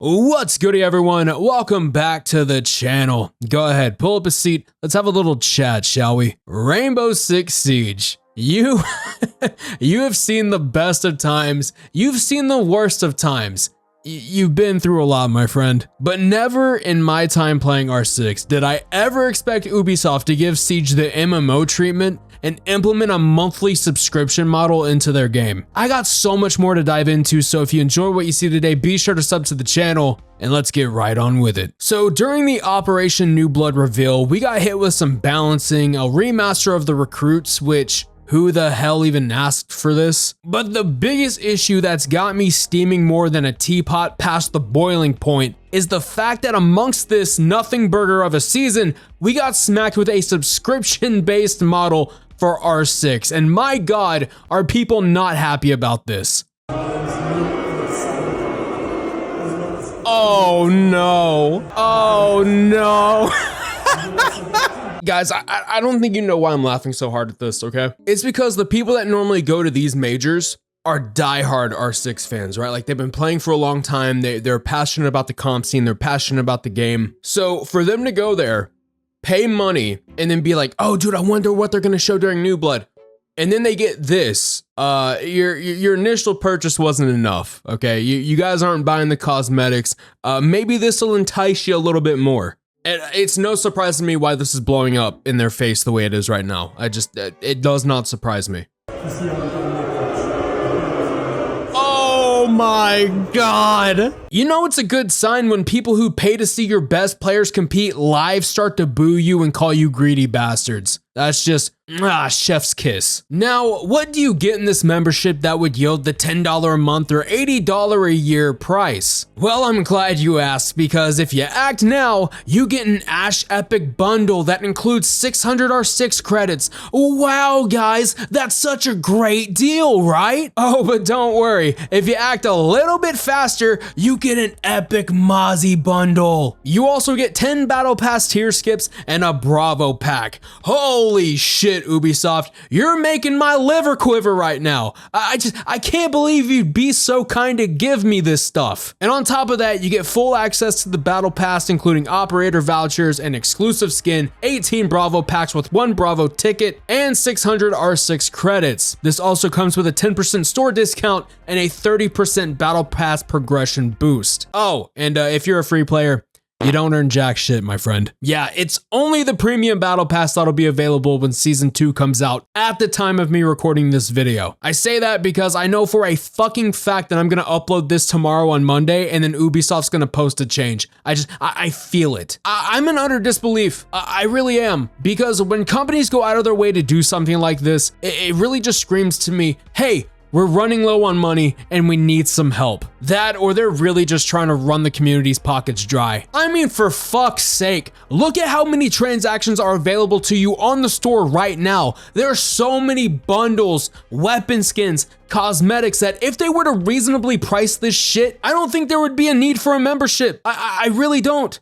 What's goody, everyone? Welcome back to the channel. Go ahead, pull up a seat. Let's have a little chat, shall we? Rainbow Six Siege. You have seen the best of times. You've seen the worst of times. You've been through a lot, my friend. But never in my time playing R6 did I ever expect Ubisoft to give Siege the MMO treatment and implement a monthly subscription model into their game. I got so much more to dive into, so if you enjoy what you see today, be sure to sub to the channel and let's get right on with it. So during the Operation New Blood reveal, we got hit with some balancing, a remaster of the recruits, which who the hell even asked for this? But the biggest issue that's got me steaming more than a teapot past the boiling point is the fact that amongst this nothing burger of a season, we got smacked with a subscription-based model for R6, and my god, are people not happy about this. Oh no, oh no. Guys, I don't think you know why I'm laughing so hard at this, okay? It's because the people that normally go to these majors are diehard R6 fans, right? Like, they've been playing for a long time, they're passionate about the comp scene, they're passionate about the game. So for them to go there, pay money, and then be like, oh dude, I wonder what they're gonna show during New Blood. And then they get this, your initial purchase wasn't enough, okay? You guys aren't buying the cosmetics. Maybe this will entice you a little bit more. And it's no surprise to me why this is blowing up in their face the way it is right now. It does not surprise me. Oh my god. You know it's a good sign when people who pay to see your best players compete live start to boo you and call you greedy bastards. That's just, chef's kiss. Now, what do you get in this membership that would yield the $10 a month or $80 a year price? Well, I'm glad you asked, because if you act now, you get an Ash Epic bundle that includes 600 R6 credits. Wow, guys, that's such a great deal, right? Oh, but don't worry, if you act a little bit faster, you get an Epic Mozzie bundle. You also get 10 Battle Pass tier skips and a Bravo pack. Holy shit, Ubisoft, you're making my liver quiver right now. I can't believe you'd be so kind to give me this stuff. And on top of that, you get full access to the Battle Pass, including operator vouchers and exclusive skin, 18 Bravo packs with 1 Bravo ticket, and 600 R6 credits. This also comes with a 10% store discount and a 30% Battle Pass progression boost. Oh, and if you're a free player, you don't earn jack shit, my friend. Yeah, it's only the premium battle pass that'll be available when season 2 comes out at the time of me recording this video. I say that because I know for a fucking fact that I'm gonna upload this tomorrow on Monday and then Ubisoft's gonna post a change. I feel it. I'm in utter disbelief. I really am. Because when companies go out of their way to do something like this, it really just screams to me, hey, we're running low on money and we need some help. That, or they're really just trying to run the community's pockets dry. I mean, for fuck's sake, look at how many transactions are available to you on the store right now. There are so many bundles, weapon skins, cosmetics that if they were to reasonably price this shit, I don't think there would be a need for a membership. I really don't.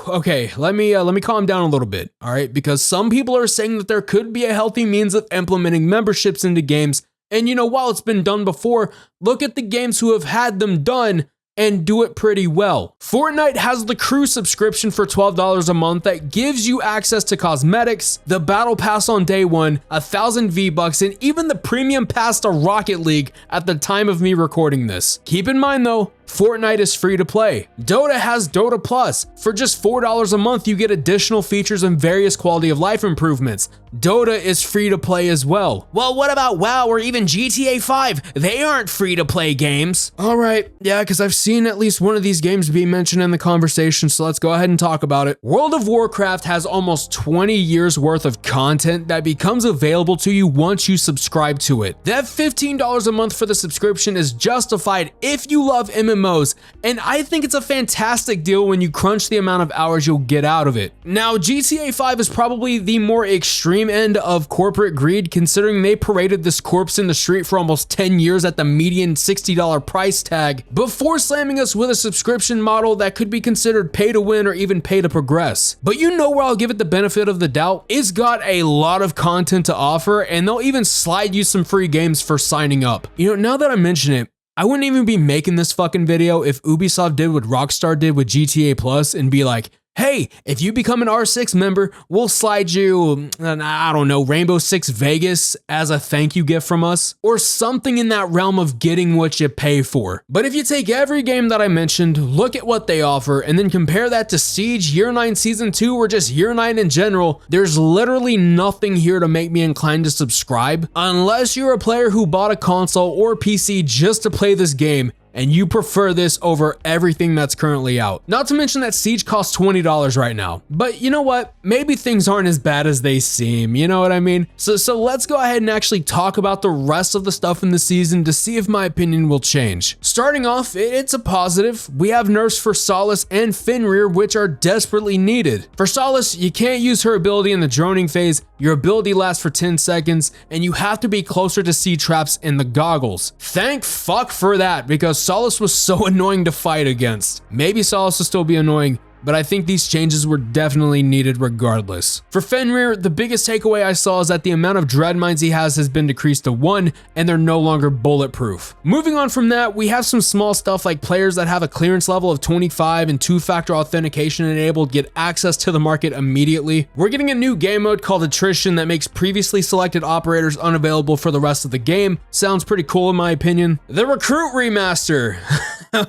Okay, let me calm down a little bit, all right? Because some people are saying that there could be a healthy means of implementing memberships into games. And you know, while it's been done before, look at the games who have had them done and do it pretty well. Fortnite has the crew subscription for $12 a month that gives you access to cosmetics, the battle pass on day 1, 1,000 V-Bucks, and even the premium pass to Rocket League at the time of me recording this. Keep in mind though, Fortnite is free to play. Dota has Dota Plus. For just $4 a month, you get additional features and various quality of life improvements. Dota is free to play as well. Well, what about WoW or even GTA 5? They aren't free to play games. All right, yeah, because I've seen at least one of these games be mentioned in the conversation, so let's go ahead and talk about it. World of Warcraft has almost 20 years worth of content that becomes available to you once you subscribe to it. That $15 a month for the subscription is justified if you love MMOs, and I think it's a fantastic deal when you crunch the amount of hours you'll get out of it. Now, GTA 5 is probably the more extreme end of corporate greed, considering they paraded this corpse in the street for almost 10 years at the median $60 price tag before slamming us with a subscription model that could be considered pay to win or even pay to progress. But you know where I'll give it the benefit of the doubt? It's got a lot of content to offer, and they'll even slide you some free games for signing up. You know, now that I mention it, I wouldn't even be making this fucking video if Ubisoft did what Rockstar did with GTA Plus and be like, hey, if you become an R6 member, we'll slide you, I don't know, Rainbow Six Vegas as a thank you gift from us, or something in that realm of getting what you pay for. But if you take every game that I mentioned, look at what they offer, and then compare that to Siege, Year 9 Season 2, or just Year 9 in general, there's literally nothing here to make me inclined to subscribe, unless you're a player who bought a console or PC just to play this game, and you prefer this over everything that's currently out. Not to mention that Siege costs $20 right now. But you know what? Maybe things aren't as bad as they seem, you know what I mean? So let's go ahead and actually talk about the rest of the stuff in the season to see if my opinion will change. Starting off, it's a positive. We have nerfs for Solace and Fenrir, which are desperately needed. For Solace, you can't use her ability in the droning phase, your ability lasts for 10 seconds, and you have to be closer to sea traps in the goggles. Thank fuck for that, because Solace was so annoying to fight against. Maybe Solace will still be annoying, but I think these changes were definitely needed regardless. For Fenrir, the biggest takeaway I saw is that the amount of dread mines he has been decreased to 1, and they're no longer bulletproof. Moving on from that, we have some small stuff like players that have a clearance level of 25 and 2-factor authentication enabled get access to the market immediately. We're getting a new game mode called Attrition that makes previously selected operators unavailable for the rest of the game. Sounds pretty cool in my opinion. The Recruit Remaster.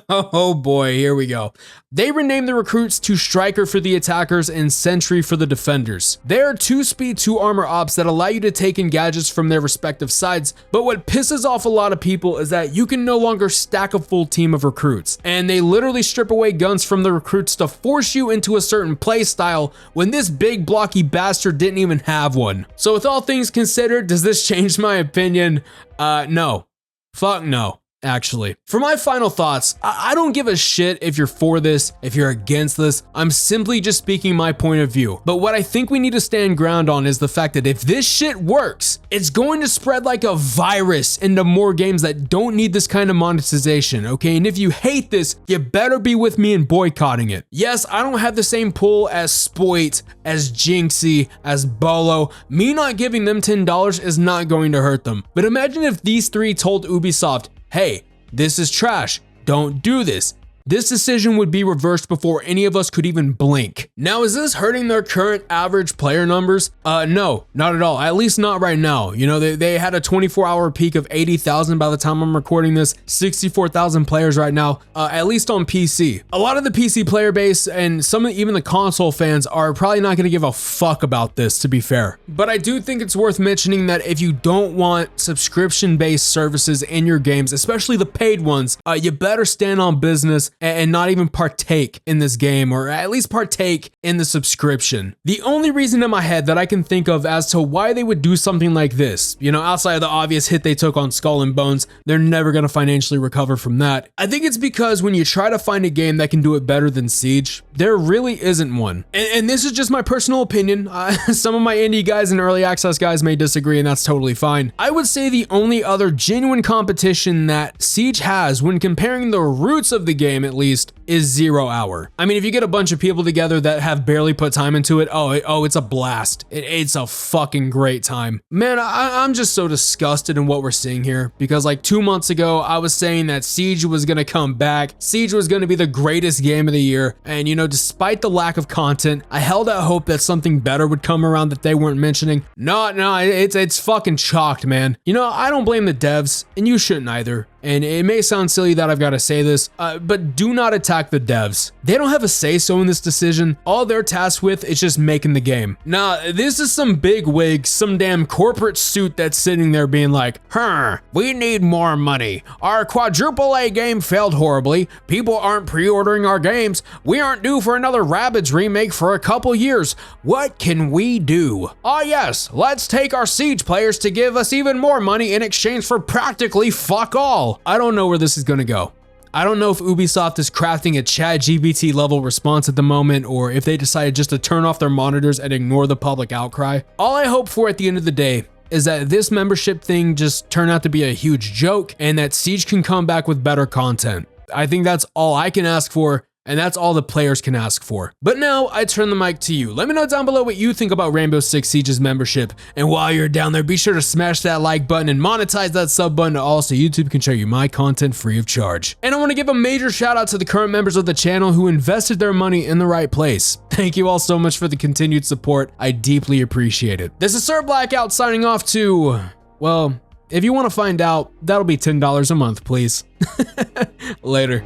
Oh boy, here we go. They renamed the recruits to Striker for the attackers and Sentry for the defenders. They are 2 speed, 2 armor ops that allow you to take in gadgets from their respective sides, but what pisses off a lot of people is that you can no longer stack a full team of recruits, and they literally strip away guns from the recruits to force you into a certain play style when this big blocky bastard didn't even have one. So with all things considered, does this change my opinion? No. Fuck no. Actually, for my final thoughts, I don't give a shit if you're for this, if you're against this. I'm simply just speaking my point of view. But what I think we need to stand ground on is the fact that if this shit works, it's going to spread like a virus into more games that don't need this kind of monetization, okay? And if you hate this, you better be with me in boycotting it. Yes, I don't have the same pull as Spoit, as Jinxie, as Bolo. Me not giving them $10 is not going to hurt them. But imagine if these 3 told Ubisoft, hey, this is trash, don't do this. This decision would be reversed before any of us could even blink. Now, is this hurting their current average player numbers? No, not at all. At least not right now. You know, they had a 24-hour peak of 80,000 by the time I'm recording this, 64,000 players right now, at least on PC. A lot of the PC player base and even the console fans are probably not gonna give a fuck about this, to be fair. But I do think it's worth mentioning that if you don't want subscription-based services in your games, especially the paid ones, you better stand on business and not even partake in this game, or at least partake in the subscription. The only reason in my head that I can think of as to why they would do something like this, you know, outside of the obvious hit they took on Skull and Bones, they're never gonna financially recover from that. I think it's because when you try to find a game that can do it better than Siege, there really isn't one. And this is just my personal opinion. Some of my indie guys and early access guys may disagree, and that's totally fine. I would say the only other genuine competition that Siege has when comparing the roots of the game at least is 0 Hour. I mean, if you get a bunch of people together that have barely put time into it, oh, it's a blast. It's a fucking great time. Man, I'm just so disgusted in what we're seeing here, because like 2 months ago, I was saying that Siege was gonna come back. Siege was gonna be the greatest game of the year. And you know, despite the lack of content, I held out hope that something better would come around that they weren't mentioning. No, it's fucking chalked, man. You know, I don't blame the devs, and you shouldn't either. And it may sound silly that I've got to say this, but do not attack the devs. They don't have a say-so in this decision. All they're tasked with is just making the game. Nah, this is some big wig, some damn corporate suit that's sitting there being like, we need more money. Our quadruple A game failed horribly. People aren't pre-ordering our games. We aren't due for another Rabbids remake for a couple years. What can we do? Oh yes, let's take our Siege players to give us even more money in exchange for practically fuck all. I don't know where this is going to go. I don't know if Ubisoft is crafting a ChatGPT level response at the moment, or if they decided just to turn off their monitors and ignore the public outcry. All I hope for at the end of the day is that this membership thing just turned out to be a huge joke, and that Siege can come back with better content. I think that's all I can ask for. And that's all the players can ask for. But now I turn the mic to you. Let me know down below what you think about Rainbow Six Siege's membership. And while you're down there, be sure to smash that like button and monetize that sub button also YouTube can show you my content free of charge. And I want to give a major shout out to the current members of the channel who invested their money in the right place. Thank you all so much for the continued support. I deeply appreciate it. This is Sir Blackout signing off to, well, if you want to find out, that'll be $10 a month, please. Later.